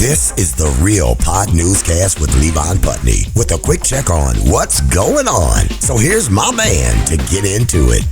This is the Real Pod Newscast with Levon Putney with a quick check on what's going on. So here's my man to get into it.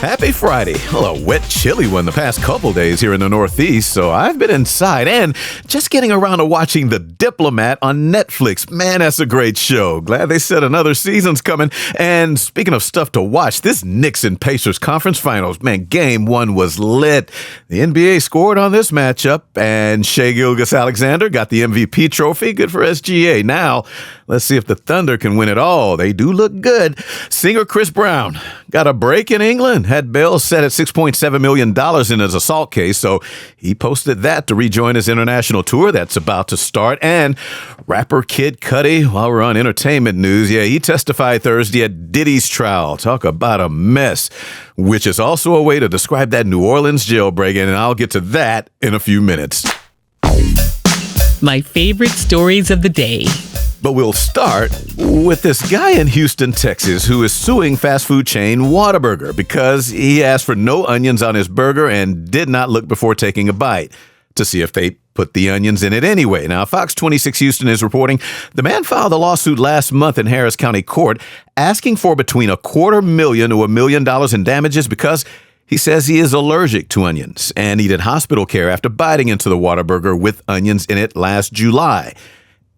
Happy Friday. Well, a wet, chilly one the past couple days here in the Northeast, so I've been inside and just getting around to watching The Diplomat on Netflix. Man, that's a great show. Glad they said another season's coming. And speaking of stuff to watch, this Knicks and Pacers conference finals, man, game one was lit. The NBA scored on this matchup, and Shai Gilgeous-Alexander got the MVP trophy. Good for SGA. Now, let's see if the Thunder can win it all. They do look good. Singer Chris Brown got a break in England. Had bail set at $6.7 million in his assault case, so he posted that to rejoin his international tour that's about to start. And rapper Kid Cudi, while we're on entertainment news, he testified Thursday at Diddy's trial. Talk about a mess, which is also a way to describe that New Orleans jailbreak, and I'll get to that in a few minutes. My favorite stories of the day. But we'll start with this guy in Houston, Texas, who is suing fast food chain Whataburger because he asked for no onions on his burger and did not look before taking a bite to see if they put the onions in it anyway. Now, Fox 26 Houston is reporting the man filed a lawsuit last month in Harris County Court asking for between $250,000 to $1 million in damages because he says he is allergic to onions and needed hospital care after biting into the Whataburger with onions in it last July.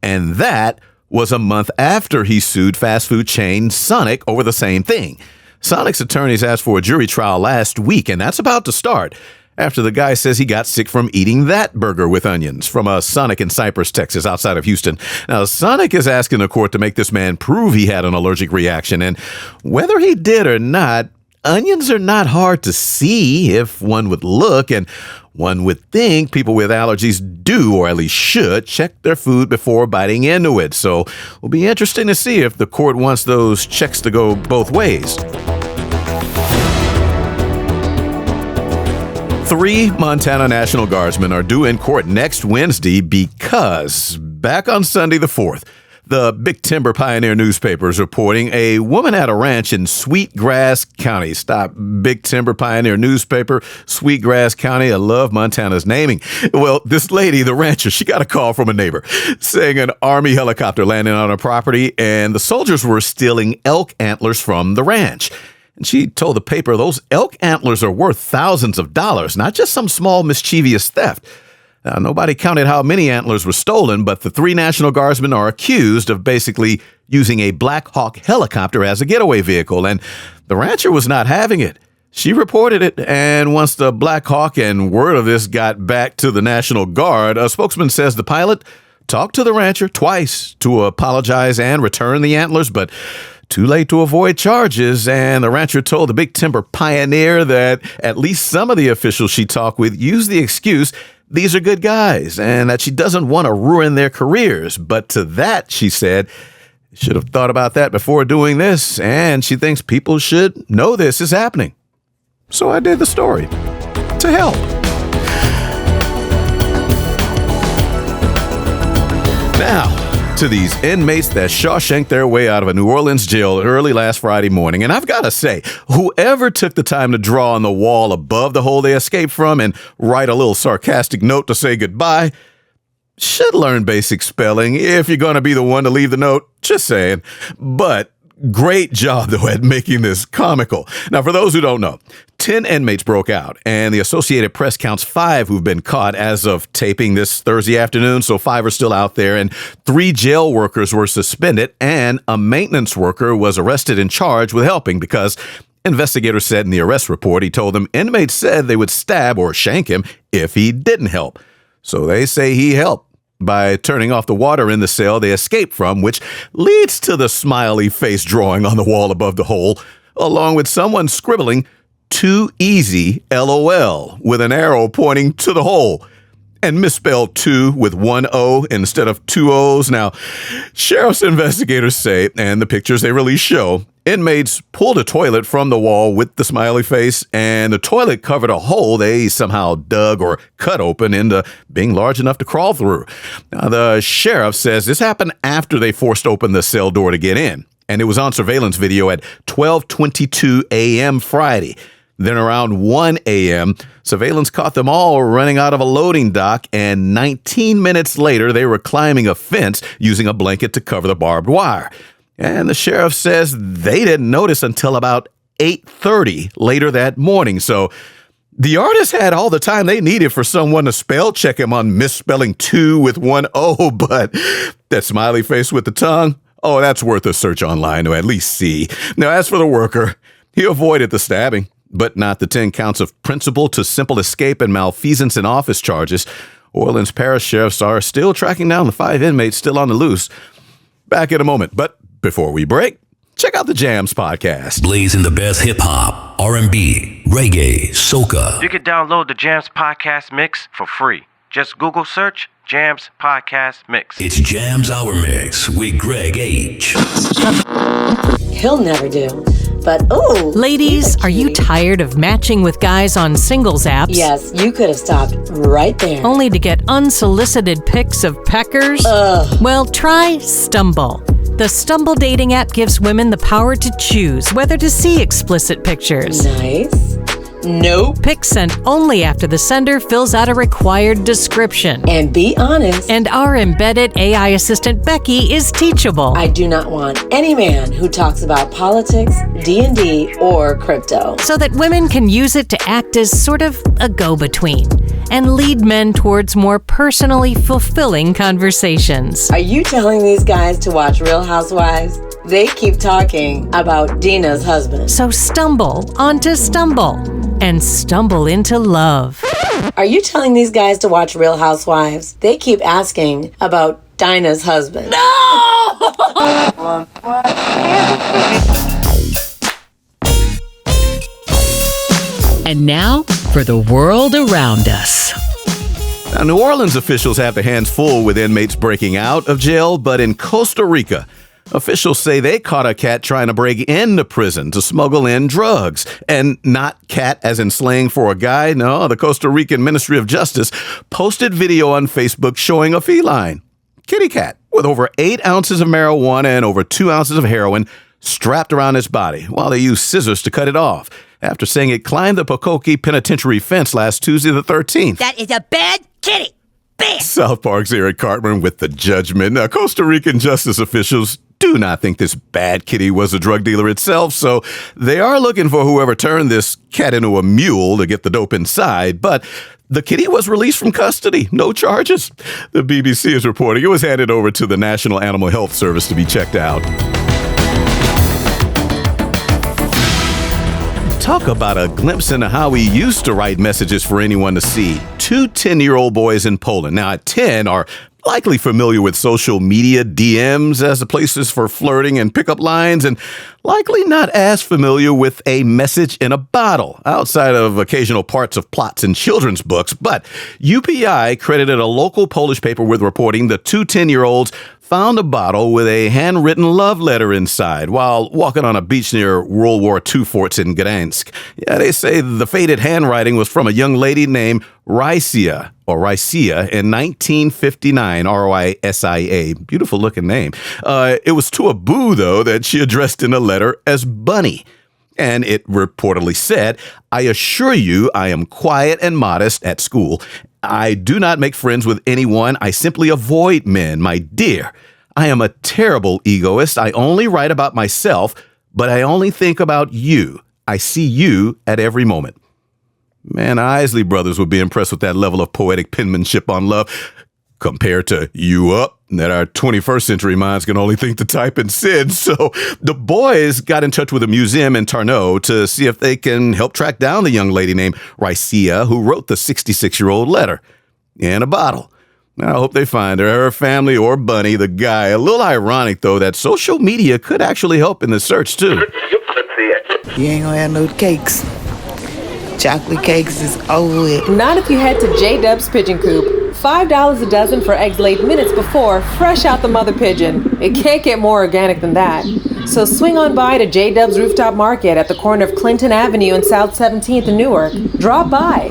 And that was a month after he sued fast food chain Sonic over the same thing. Sonic's attorneys asked for a jury trial last week, and that's about to start after the guy says he got sick from eating that burger with onions from a Sonic in Cypress, Texas, outside of Houston. Now, Sonic is asking the court to make this man prove he had an allergic reaction, and whether he did or not, onions are not hard to see if one would look, and one would think people with allergies do, or at least should, check their food before biting into it. So it'll be interesting to see if the court wants those checks to go both ways. 3 Montana National Guardsmen are due in court next Wednesday because back on Sunday the 4th, the Big Timber Pioneer newspaper is reporting a woman at a ranch in Sweetgrass County. Stop. Big Timber Pioneer newspaper, Sweetgrass County. I love Montana's naming. Well, this lady, the rancher, she got a call from a neighbor saying an Army helicopter landed on her property and the soldiers were stealing elk antlers from the ranch. And she told the paper those elk antlers are worth thousands of dollars, not just some small mischievous theft. Now, nobody counted how many antlers were stolen, but the 3 National Guardsmen are accused of basically using a Black Hawk helicopter as a getaway vehicle, and the rancher was not having it. She reported it, and once the Black Hawk and word of this got back to the National Guard, a spokesman says the pilot talked to the rancher twice to apologize and return the antlers, but too late to avoid charges, and the rancher told the Big Timber Pioneer that at least some of the officials she talked with used the excuse these are good guys, and that she doesn't want to ruin their careers. But to that, she said, should have thought about that before doing this, and she thinks people should know this is happening. So I did the story to help. Now, to these inmates that Shawshanked their way out of a New Orleans jail early last Friday morning. And I've got to say, whoever took the time to draw on the wall above the hole they escaped from and write a little sarcastic note to say goodbye should learn basic spelling if you're going to be the one to leave the note. Just saying. But great job, though, at making this comical. Now, for those who don't know, 10 inmates broke out, and the Associated Press counts 5 who've been caught as of taping this Thursday afternoon, so 5 are still out there, and 3 jail workers were suspended, and a maintenance worker was arrested and charged with helping because investigators said in the arrest report he told them inmates said they would stab or shank him if he didn't help. So they say he helped by turning off the water in the cell they escaped from, which leads to the smiley face drawing on the wall above the hole, along with someone scribbling "Too easy, LOL," with an arrow pointing to the hole, and misspelled two with one O instead of 2 O's. Now, sheriff's investigators say, and the pictures they release show, inmates pulled a toilet from the wall with the smiley face, and the toilet covered a hole they somehow dug or cut open into being large enough to crawl through. Now, the sheriff says this happened after they forced open the cell door to get in, and it was on surveillance video at 12:22 a.m. Friday. Then around 1 a.m., surveillance caught them all running out of a loading dock, and 19 minutes later, they were climbing a fence using a blanket to cover the barbed wire. And the sheriff says they didn't notice until about 8:30 later that morning. So the artists had all the time they needed for someone to spell check him on misspelling 2 with 1 O, but that smiley face with the tongue, oh, that's worth a search online to at least see. Now, as for the worker, he avoided the stabbing, but not the 10 counts of principal to simple escape and malfeasance in office charges. Orleans Parish sheriffs are still tracking down the 5 inmates still on the loose. Back in a moment, but before we break, check out the Jams podcast. Blazing the best hip-hop, R&B, reggae, soca. You can download the Jams podcast mix for free. Just Google search Jams podcast mix. It's Jams Hour Mix with Greg H. He'll never do. But, ooh. Ladies, are you tired of matching with guys on singles apps? Yes, you could have stopped right there. Only to get unsolicited pics of peckers? Ugh. Well, try Stumble. The Stumble dating app gives women the power to choose whether to see explicit pictures. Nice. Nope. Pics sent only after the sender fills out a required description. And be honest. And our embedded AI assistant Becky is teachable. I do not want any man who talks about politics, D&D, or crypto. So that women can use it to act as sort of a go-between and lead men towards more personally fulfilling conversations. Are you telling these guys to watch Real Housewives? They keep talking about Dina's husband. So stumble onto Stumble and stumble into love. Are you telling these guys to watch Real Housewives? They keep asking about Dinah's husband. No! And now for the world around us. Now, New Orleans officials have their hands full with inmates breaking out of jail, but in Costa Rica, officials say they caught a cat trying to break into prison to smuggle in drugs. And not cat as in slang for a guy. No, the Costa Rican Ministry of Justice posted video on Facebook showing a feline, kitty cat, with over 8 ounces of marijuana and over 2 ounces of heroin strapped around its body while they used scissors to cut it off after saying it climbed the Pocoque Penitentiary fence last Tuesday the 13th. That is a bad kitty. Bam! South Park's Eric Cartman with the judgment. Costa Rican justice officials do not think this bad kitty was a drug dealer itself, so they are looking for whoever turned this cat into a mule to get the dope inside, but the kitty was released from custody, no charges. The BBC is reporting it was handed over to the National Animal Health Service to be checked out. Talk about a glimpse into how we used to write messages for anyone to see. 2 10-year-old boys in Poland, now at 10, are likely familiar with social media DMs as the places for flirting and pickup lines, and likely not as familiar with a message in a bottle, outside of occasional parts of plots in children's books. But UPI credited a local Polish paper with reporting the 2 10-year-olds found a bottle with a handwritten love letter inside while walking on a beach near World War II forts in Gdansk. Yeah, they say the faded handwriting was from a young lady named Rysia in 1959, R-O-I-S-I-A. Beautiful looking name. It was to a boo, though, that she addressed in a letter as Bunny. And it reportedly said, "I assure you I am quiet and modest at school. I do not make friends with anyone. I simply avoid men, my dear. I am a terrible egoist. I only write about myself, but I only think about you. I see you at every moment." Man, Isley Brothers would be impressed with that level of poetic penmanship on love, compared to "you up," that our 21st century minds can only think to type and send. So the boys got in touch with a museum in Tarnow to see if they can help track down the young lady named Rysia who wrote the 66-year-old letter in a bottle. I hope they find her family, or Bunny, the guy. A little ironic, though, that social media could actually help in the search, too. You ain't gonna have no cakes. Chocolate cakes is over with. Not if you head to J-Dub's Pigeon Coop. $5 a dozen for eggs laid minutes before, fresh out the mother pigeon. It can't get more organic than that. So swing on by to J-Dub's Rooftop Market at the corner of Clinton Avenue and South 17th in Newark. Drop by.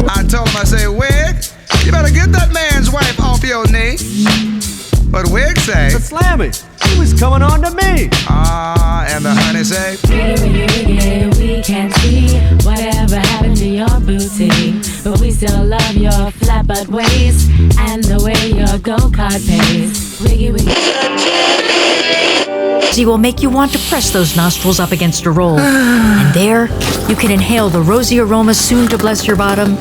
I told him, I say, Wig, you better get that man's wife off your knee. But Wig say, slam it. was coming on to me. And the honey say, we can't see whatever happened to your booty, but we still love your flat butt waist and the way your go-kart pays. Wiggy, wiggy. She will make you want to press those nostrils up against a roll. And there, you can inhale the rosy aroma soon to bless your bottom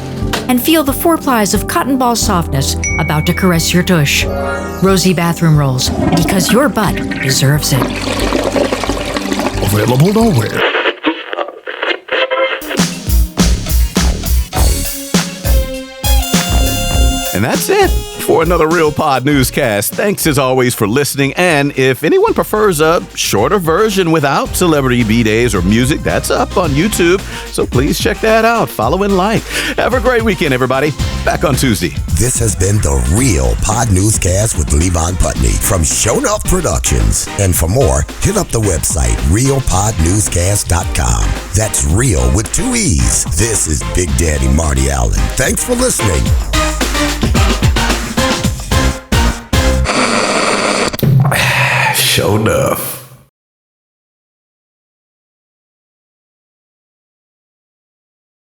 and feel the 4 plies of cotton ball softness about to caress your tush. Rosy bathroom rolls, because your butt deserves it. Available nowhere. And that's it for another Real Pod newscast. Thanks as always for listening. And if anyone prefers a shorter version without celebrity B-days or music, that's up on YouTube. So please check that out. Follow and like. Have a great weekend, everybody. Back on Tuesday. This has been the Real Pod Newscast with Levon Putney from Shawshanked Productions. And for more, hit up the website, reelpodnewscast.com. That's real with 2 E's. This is Big Daddy Marty Allen. Thanks for listening. Show enough.